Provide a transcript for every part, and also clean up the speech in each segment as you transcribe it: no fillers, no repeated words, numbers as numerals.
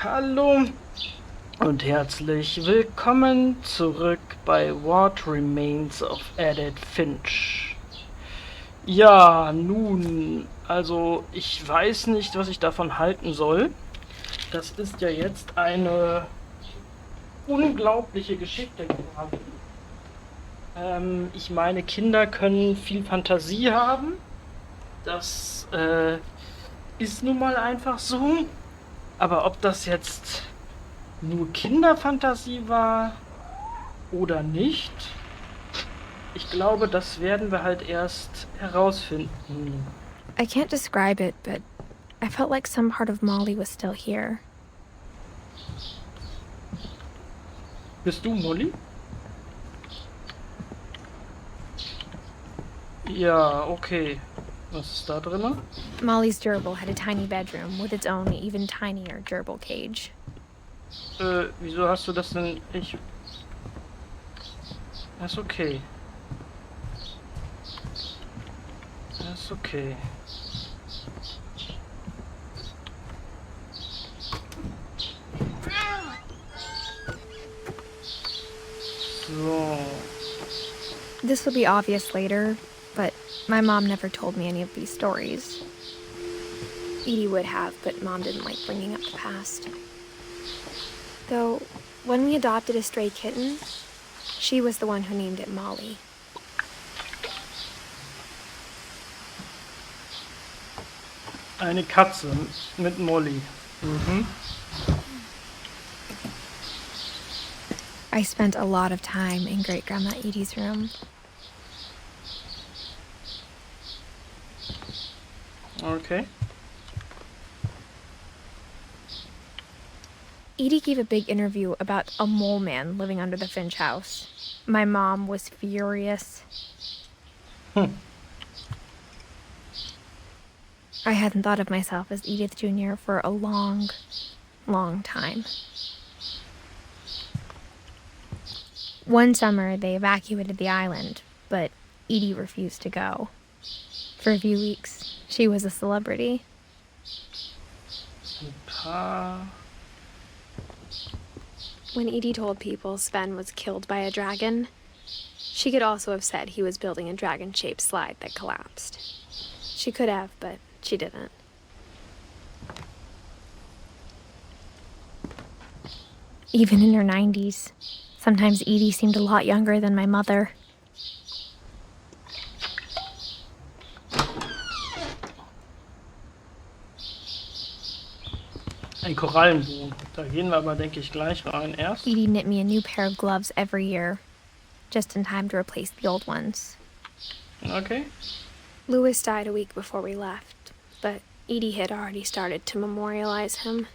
Hallo und herzlich willkommen zurück bei What Remains of Edith Finch. Ja, nun, also ich weiß nicht, was ich davon halten soll. Das ist ja jetzt eine unglaubliche Geschichte geworden. Ich meine, Kinder können viel Fantasie haben. Das ist nun mal einfach so. Aber ob das jetzt nur Kinderfantasie war oder nicht, ich glaube, das werden wir halt erst herausfinden. I can't describe it, but I felt like some part of Molly was still here. Bist du Molly? Ja, okay. Was ist da drin? Molly's gerbil had a tiny bedroom with its own even tinier gerbil cage. Wieso hast du das denn? Das ist okay. Das ist okay. So. This will be obvious later, but my mom never told me any of these stories. Edie would have, but Mom didn't like bringing up the past. Though, when we adopted a stray kitten, she was the one who named it Molly. Eine Katze mit Molly. Mhm. I spent a lot of time in Great-Grandma Edie's room. Okay. Edie gave a big interview about a mole man living under the Finch house. My mom was furious. I hadn't thought of myself as Edith Jr. for a long, long time. One summer, they evacuated the island, but Edie refused to go. For a few weeks, she was a celebrity. When Edie told people Sven was killed by a dragon, she could also have said he was building a dragon-shaped slide that collapsed. She could have, but she didn't. Even in her 90s, sometimes Edie seemed a lot younger than my mother. Ein Korallenbogen. Da gehen wir aber, denke ich, gleich rein erst. Edie knit me a new pair of gloves every year, just in time to replace the old ones. Okay. Louis died a week before we left, but Edie had already started to memorialize him.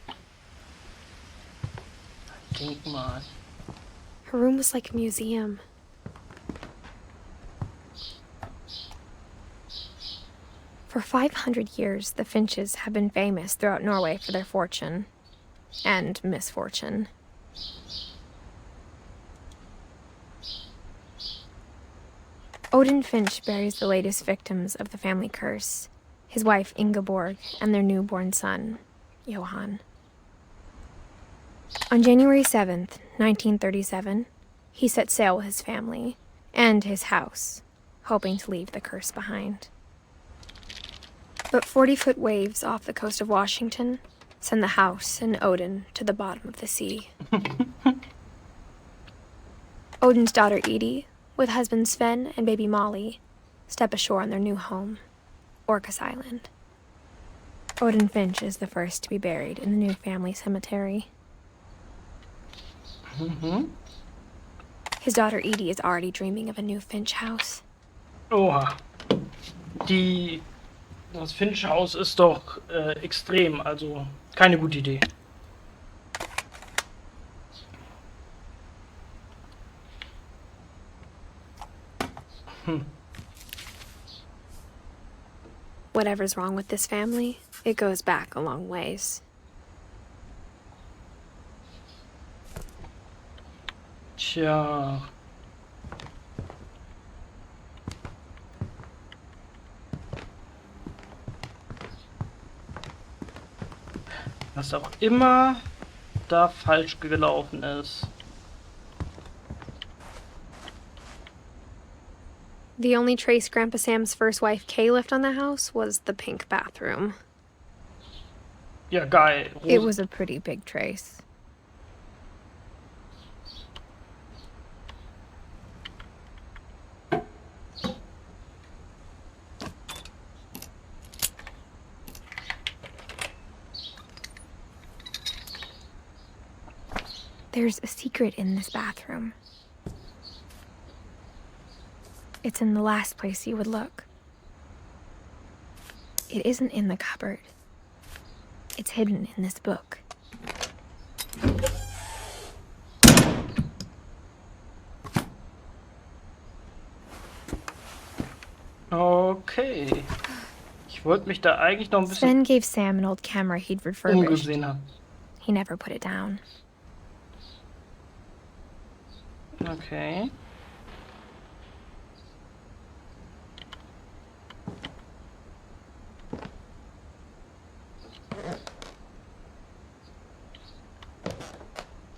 Denk mal. Her room was like a museum. For 500 years, the Finches have been famous throughout Norway for their fortune and misfortune. Odin Finch buries the latest victims of the family curse, his wife Ingeborg and their newborn son, Johan. On January 7th, 1937, he set sail with his family and his house, hoping to leave the curse behind. But 40-foot waves off the coast of Washington send the house and Odin to the bottom of the sea. Odin's daughter Edie, with husband Sven and baby Molly, step ashore on their new home, Orcas Island. Odin Finch is the first to be buried in the new family cemetery. His daughter Edie is already dreaming of a new Finch house. Oha. Das Finch-Haus ist doch extrem, also keine gute Idee. Whatever's wrong with this family, it goes back a long ways. Tja. Was auch immer da falsch gelaufen ist. The only trace Grandpa Sam's first wife Kay left on the house was the pink bathroom. Ja, geil. It was a pretty big trace. There's a secret in this bathroom. It's in the last place you would look. It isn't in the cupboard. It's hidden in this book. Okay. Ich wollte mich da eigentlich noch ein bisschen Sven gave Sam an old camera he'd refurbished. umgesehen haben. He never put it down. Okay.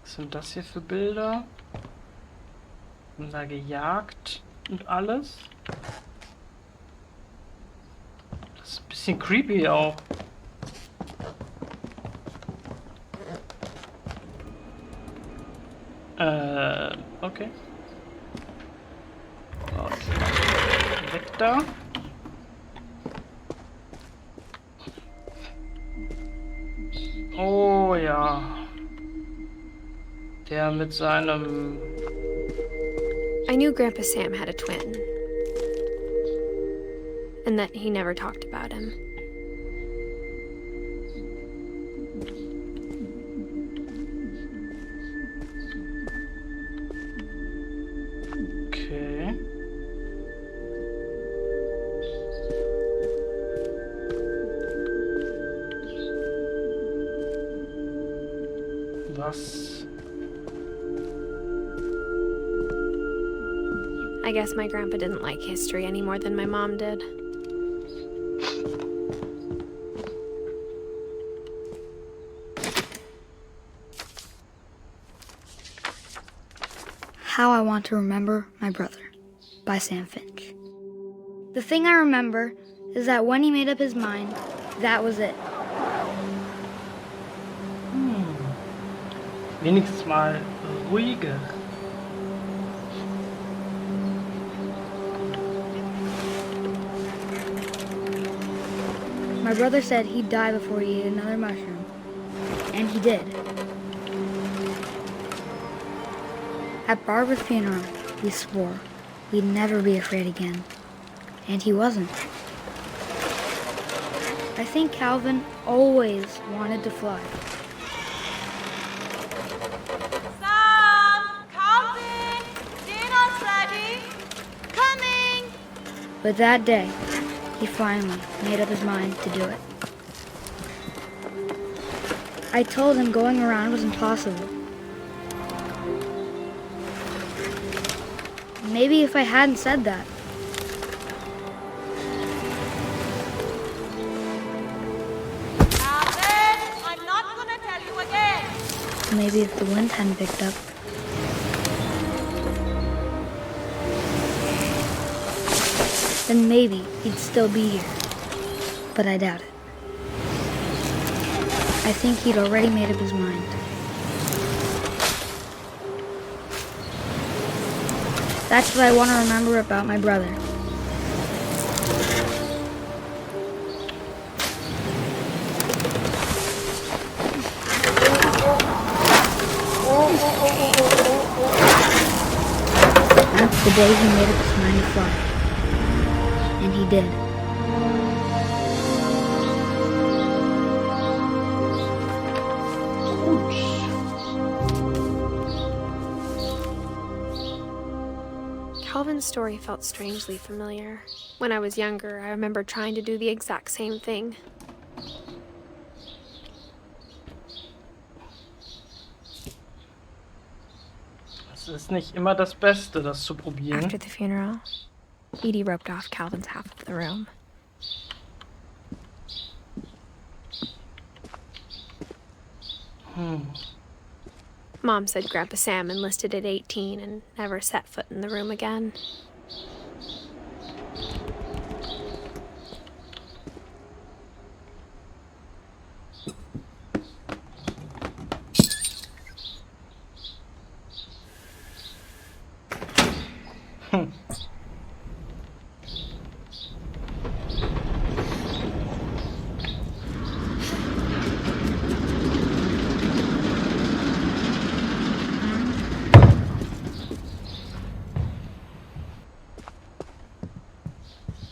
Was sind das hier für Bilder? Haben da gejagt und alles? Das ist ein bisschen creepy auch. Okay. Okay. Weg da. Oh ja. Der mit seinem... I knew Grandpa Sam had a twin. And that he never talked about him. Okay. Was? I guess my grandpa didn't like history any more than my mom did. How I Want to Remember My Brother by Sam Finch. The thing I remember is that when he made up his mind, that was it. Wenigstens mal ruhiger. My brother said he'd die before he ate another mushroom. And he did. At Barbara's funeral, we swore we'd never be afraid again. And he wasn't. I think Calvin always wanted to fly. Sam! Calvin! Dinner's ready! Coming! But that day, he finally made up his mind to do it. I told him going around was impossible. Maybe if I hadn't said that. Calvin! I'm not gonna tell you again! Maybe if the wind hadn't picked up. Then maybe he'd still be here. But I doubt it. I think he'd already made up his mind. That's what I want to remember about my brother. That's the day he made up his mind to fly. And he did. Calvin's story felt strangely familiar. When I was younger, I remember trying to do the exact same thing. Es ist nicht immer das Beste, das zu probieren. After the funeral, Edie roped off Calvin's half of the room. Mom said Grandpa Sam enlisted at 18 and never set foot in the room again.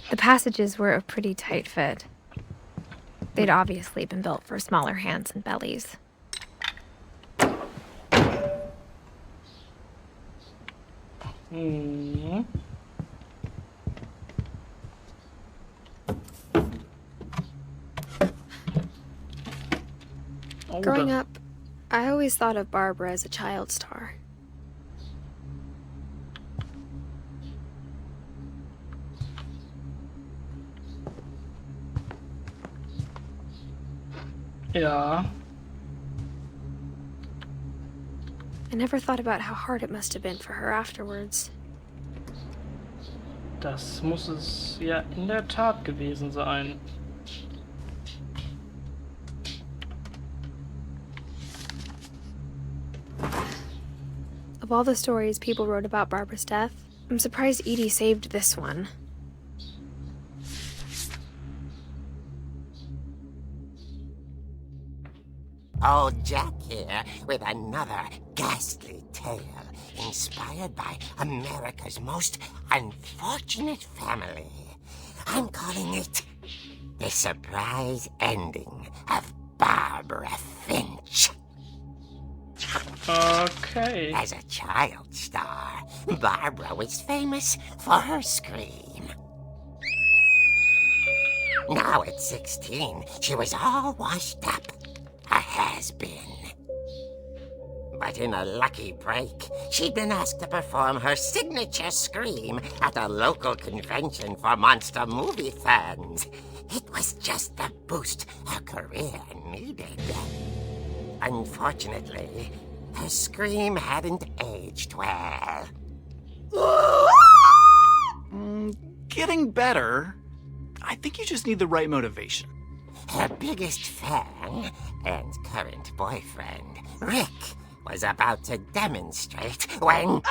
The passages were a pretty tight fit. They'd obviously been built for smaller hands and bellies. Hmm. Oh, Growing up, I always thought of Barbara as a child star. Ja. I never thought about how hard it must have been for her afterwards. Das muss es ja in der Tat gewesen sein. Of all the stories people wrote about Barbara's death, I'm surprised Edie saved this one. Old Jack here with another ghastly tale inspired by America's most unfortunate family. I'm calling it The Surprise Ending of Barbara Finch. Okay. As a child star, Barbara was famous for her scream. Now at 16, she was all washed up. A has-been. But in a lucky break, she'd been asked to perform her signature scream at a local convention for monster movie fans. It was just the boost her career needed. Unfortunately, her scream hadn't aged well. Getting better. I think you just need the right motivation. Her biggest fan and current boyfriend, Rick, was about to demonstrate when...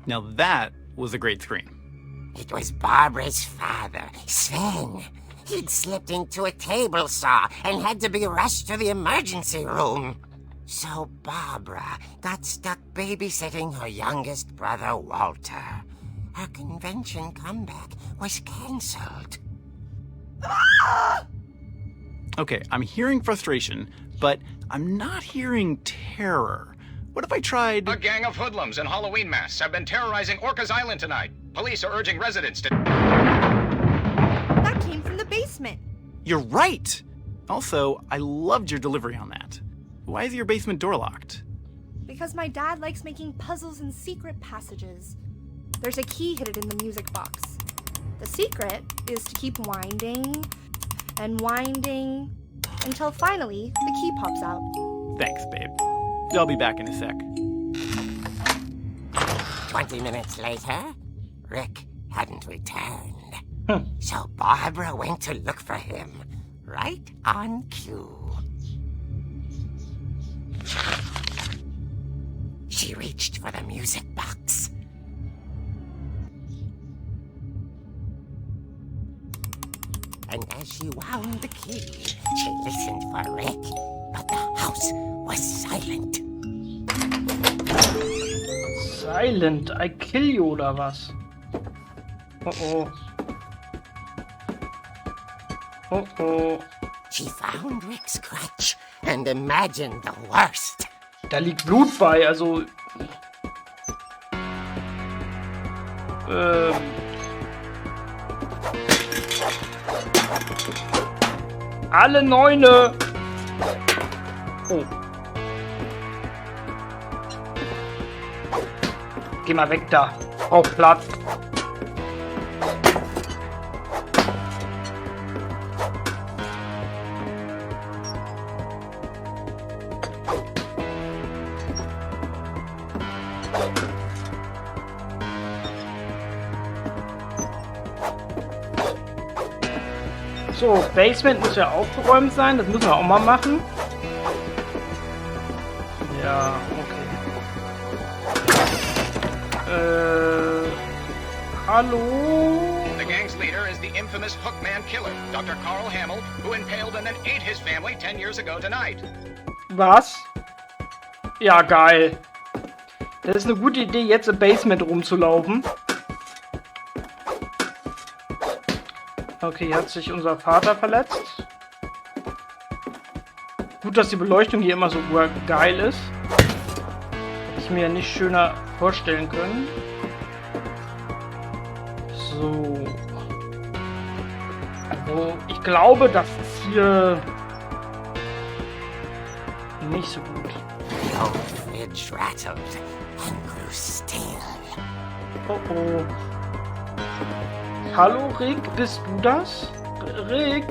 Now that was a great scream. It was Barbara's father, Sven. He'd slipped into a table saw and had to be rushed to the emergency room. So Barbara got stuck babysitting her youngest brother, Walter. Her convention comeback was cancelled. Okay, I'm hearing frustration, but I'm not hearing terror. What if I tried... A gang of hoodlums in Halloween masks have been terrorizing Orcas Island tonight. Police are urging residents to... That came from the basement. You're right! Also, I loved your delivery on that. Why is your basement door locked? Because my dad likes making puzzles and secret passages. There's a key hidden in the music box. The secret is to keep winding and winding until finally the key pops out. Thanks, babe. I'll be back in a sec. 20 minutes later, Rick hadn't returned. So Barbara went to look for him, right on cue. She reached for the music box. And as she wound the key, she listened for Rick, but the house was silent. Silent, I kill you oder was? Oh oh. Oh oh. She found Rick's crutch and imagined the worst. Da liegt Blut bei, also... Alle Neune! Oh. Geh mal weg da. Auf Platz. So, Basement muss ja aufgeräumt sein. Das müssen wir auch mal machen. Ja, okay. Hallo? The gang's leader is the infamous Hookman killer, Dr. Carl Hamill, who impaled and then ate his family 10 years ago tonight. Was? Ja, geil. Das ist eine gute Idee, jetzt im Basement rumzulaufen. Okay, hier hat sich unser Vater verletzt. Gut, dass die Beleuchtung hier immer so geil ist. Hätte ich mir ja nicht schöner vorstellen können. So. Also, ich glaube, das ist hier nicht so gut. The old fridge rattled and grew still. Oh oh. Hallo Rick, bist du das? Rick?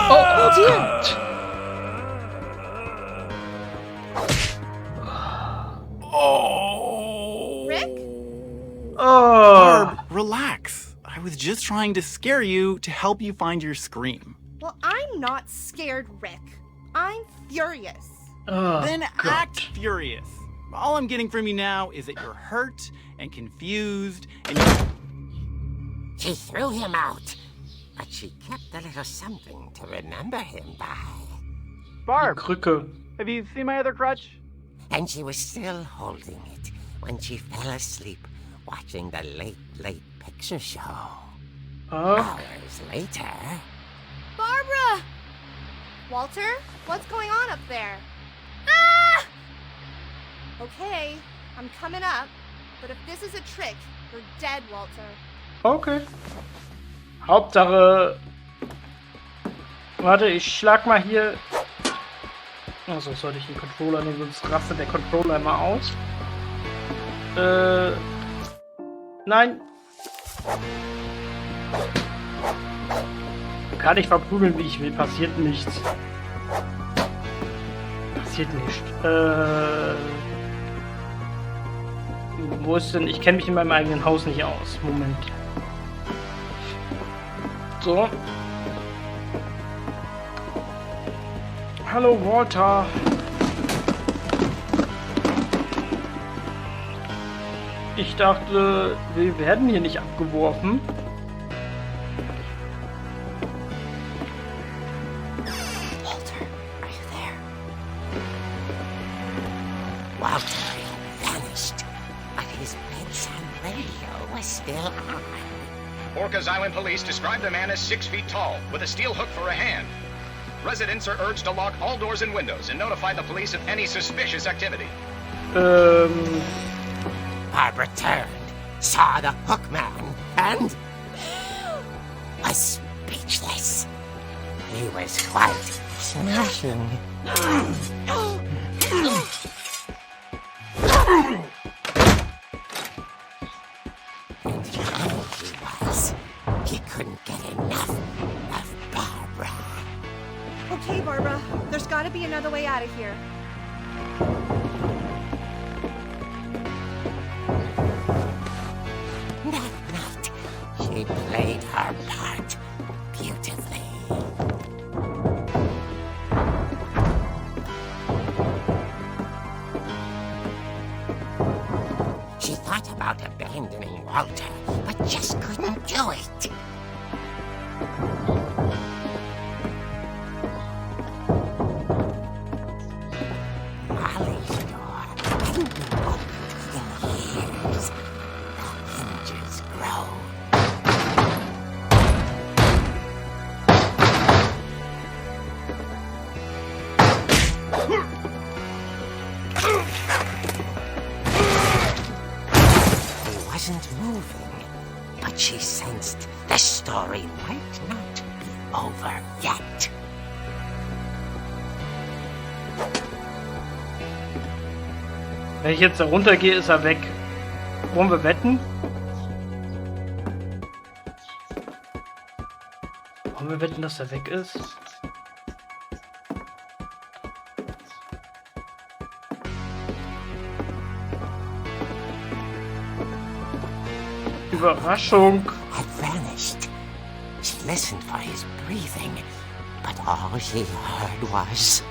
Oh Gott! Oh. Rick? Oh. Barb, relax. I was just trying to scare you to help you find your scream. Well, I'm not scared, Rick. I'm furious. Oh, Then God. act furious. All I'm getting from you now is that you're hurt and confused and She threw him out, but she kept a little something to remember him by. Barb, Krücke. have you seen my other crutch? And she was still holding it when she fell asleep watching the late picture show. Oh. Hours later... Barbara! Walter, what's going on up there? Ah! Okay, I'm coming up, but if this is a trick, you're dead, Walter. Okay. Hauptsache... Warte, ich schlag mal hier... Achso, sollte ich den Controller nehmen, sonst rastet der Controller immer aus. Nein. Kann ich verprügeln, wie ich will. Passiert nichts. Passiert nicht. Wo ist denn... Ich kenne mich in meinem eigenen Haus nicht aus. Moment. So. Hallo, Walter. Ich dachte, wir werden hier nicht abgeworfen. Walter, are you there? Walter had vanished, but his bedside radio was still on. Orcas Island police describe the man as 6 feet tall, with a steel hook for a hand. Residents are urged to lock all doors and windows and notify the police of any suspicious activity. Barbara turned, saw the hookman, and was speechless. He was quite smashing. And he was. He couldn't get enough of Barbara. Okay, Barbara, there's gotta be another way out of here. That night, she played her part beautifully. She thought about abandoning Walter, but just couldn't do it. Molly's door hadn't been opened in years. The hinges groaned. He wasn't moving, but she sensed the story might not be over yet. Wenn ich jetzt da runtergehe, ist er weg. Wollen wir wetten? Wollen wir wetten, dass er weg ist? Überraschung. Had vanished. She listened for his breathing, but all she heard was...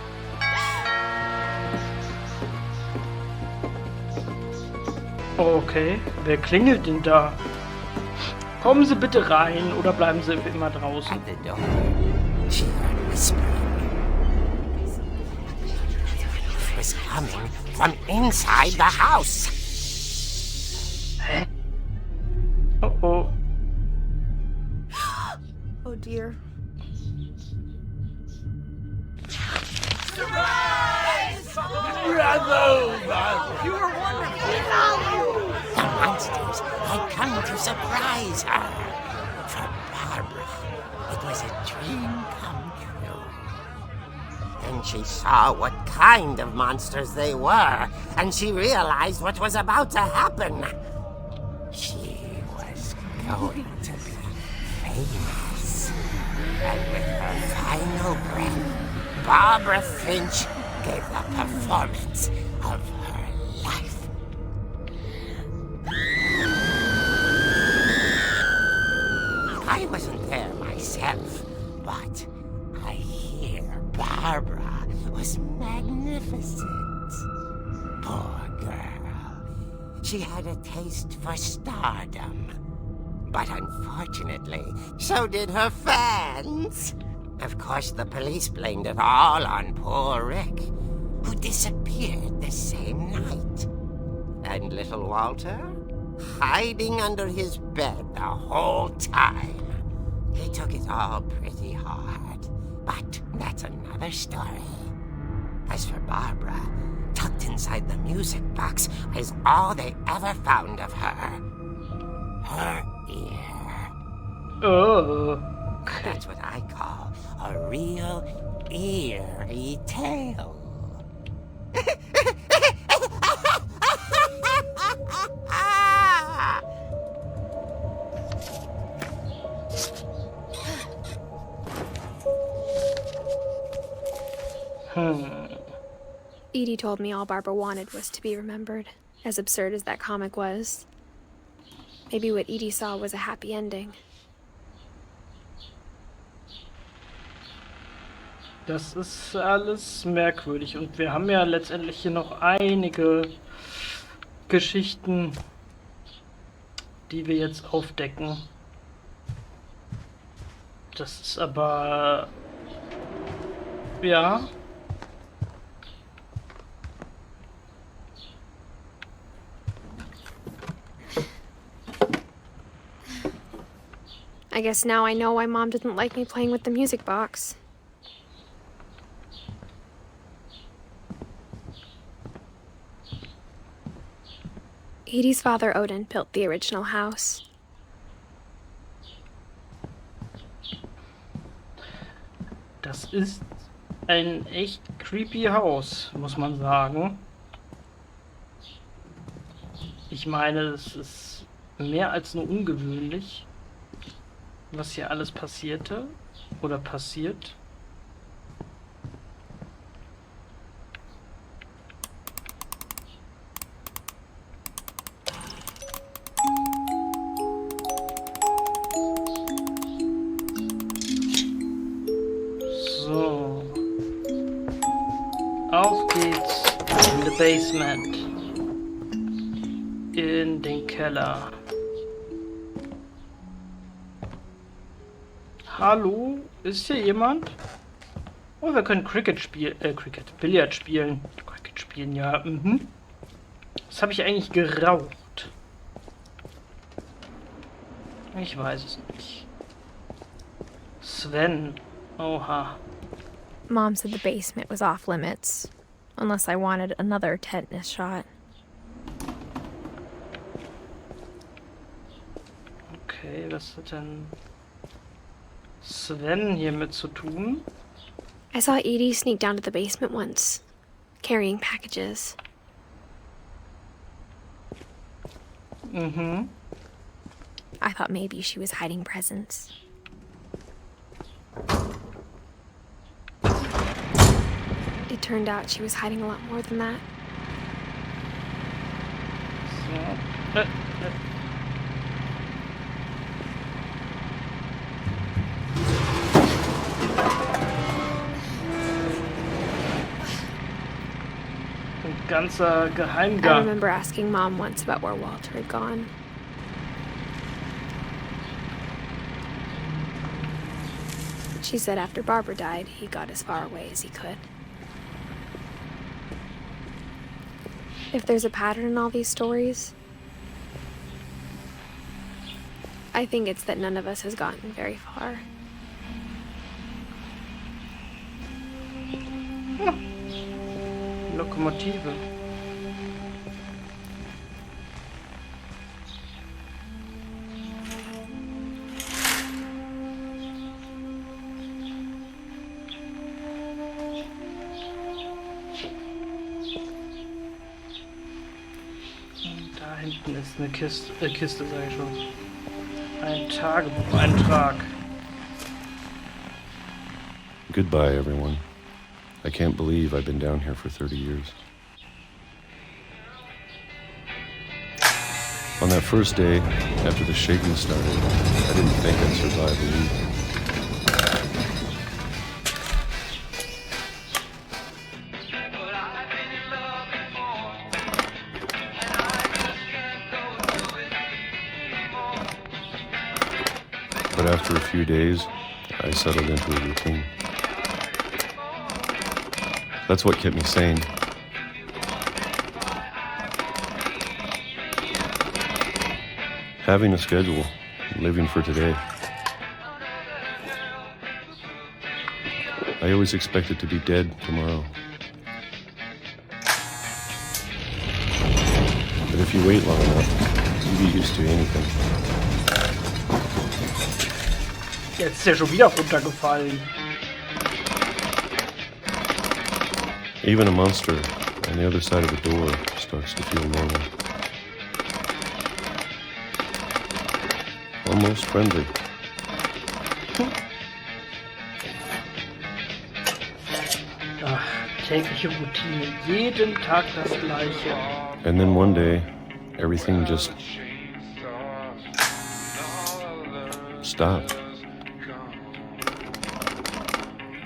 Okay, wer klingelt denn da? Kommen Sie bitte rein oder bleiben Sie für immer draußen? At the door, she heard whispering. It was coming from inside the house. Hä? Oh oh. Oh dear. The monsters had come to surprise her. For Barbara, it was a dream come true. Then she saw what kind of monsters they were, and she realized what was about to happen. She was going to be famous. And with her final breath, Barbara Finch gave the performance of her life. I wasn't there myself, but I hear Barbara was magnificent. Poor girl. She had a taste for stardom. But unfortunately, so did her fans. Of course, the police blamed it all on poor Rick, who disappeared the same night. And little Walter? Hiding under his bed the whole time. He took it all pretty hard, but that's another story. As for Barbara, tucked inside the music box is all they ever found of her. Her ear. Oh. That's what I call a real eerie tale. Edie told me all Barbara wanted was to be remembered, as absurd as that comic was. Maybe what Edie saw was a happy ending. Das ist alles merkwürdig und wir haben ja letztendlich hier noch einige Geschichten, die wir jetzt aufdecken. Das ist aber... ja... I guess now I know why Mom didn't like me playing with the music box. Edie's father, Odin, built the original house. Das ist ein echt creepy Haus, muss man sagen. Ich meine, es ist mehr als nur ungewöhnlich, was hier alles passierte oder passiert. So. Auf geht's in the basement. In den Keller. Hallo? Ist hier jemand? Oh, wir können Billard spielen. Cricket spielen, ja. Was habe ich eigentlich geraucht? Ich weiß es nicht. Sven. Oha. Mom said the basement was off limits, unless I wanted another tetanus shot. Okay, was hat denn Sven hier mit zu tun? I saw Edie sneak down to the basement once, carrying packages. I thought maybe she was hiding presents. It turned out she was hiding a lot more than that. So. ganzer I Geheimgang. remember asking Mom once about where Walter had gone. She said after Barbara died, he got as far away as he could. If there's a pattern in all these stories, I think it's that none of us has gotten very far. Lokomotive. Und da hinten ist eine Kiste, sag ich schon. Ein Tagebucheintrag. Goodbye, everyone. I can't believe I've been down here for 30 years. On that first day, after the shaking started, I didn't think I'd survive a week. But after a few days, I settled into a routine. That's what kept me sane. Having a schedule, living for today. I always expected to be dead tomorrow. But if you wait long enough, you get used to anything. Jetzt ist er schon wieder runtergefallen. Even a monster on the other side of the door starts to feel normal. Almost friendly. Ach, tägliche Routine, jeden Tag das Gleiche. And then one day, everything just stopped.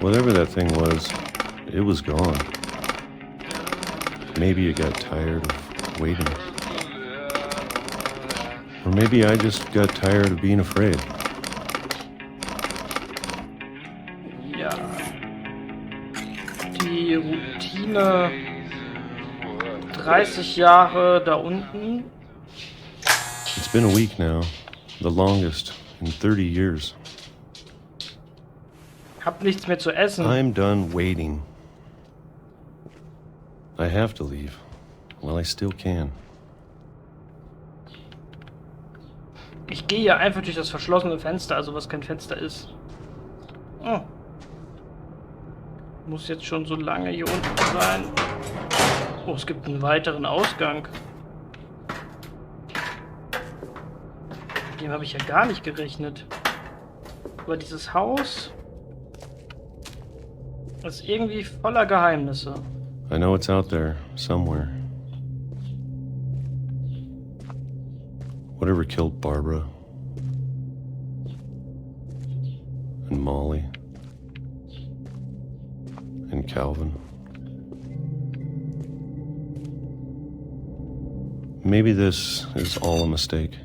Whatever that thing was, it was gone. Maybe it got tired of waiting. Or maybe I just got tired of being afraid. Ja. Die Routine 30 Jahre da unten. It's been a week now, the longest in 30 years. Hab nichts mehr zu essen. I'm done waiting. I have to leave. Well, I still can. Ich gehe hier einfach durch das verschlossene Fenster, also was kein Fenster ist. Oh. Muss jetzt schon so lange hier unten sein. Oh, es gibt einen weiteren Ausgang. Mit dem habe ich ja gar nicht gerechnet. Aber dieses Haus ist irgendwie voller Geheimnisse. I know it's out there, somewhere. Whatever killed Barbara and Molly and Calvin. Maybe this is all a mistake.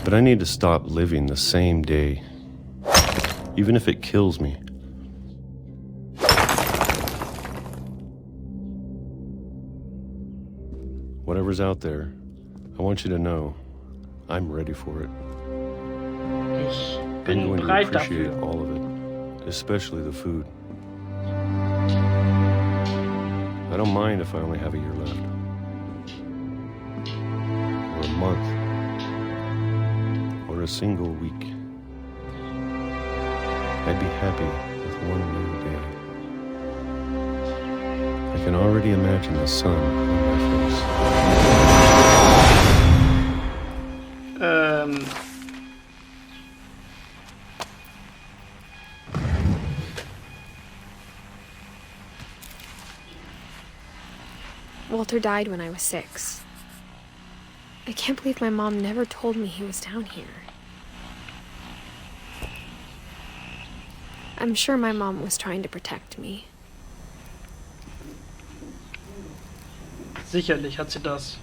But I need to stop living the same day, even if it kills me. Whatever's out there, I want you to know I'm ready for it. Ich I'm bin going to bereit appreciate dafür. all of it, especially the food. I don't mind if I only have a year left. Or a month. Or a single week. I'd be happy with one new day. I can already imagine the sun on my face. Walter died when I was 6. I can't believe my mom never told me he was down here. I'm sure my mom was trying to protect me. Sicherlich hat sie das.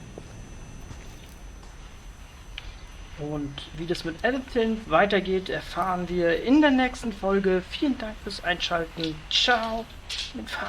Und wie das mit Edith weitergeht, erfahren wir in der nächsten Folge. Vielen Dank fürs Einschalten. Ciao mit V.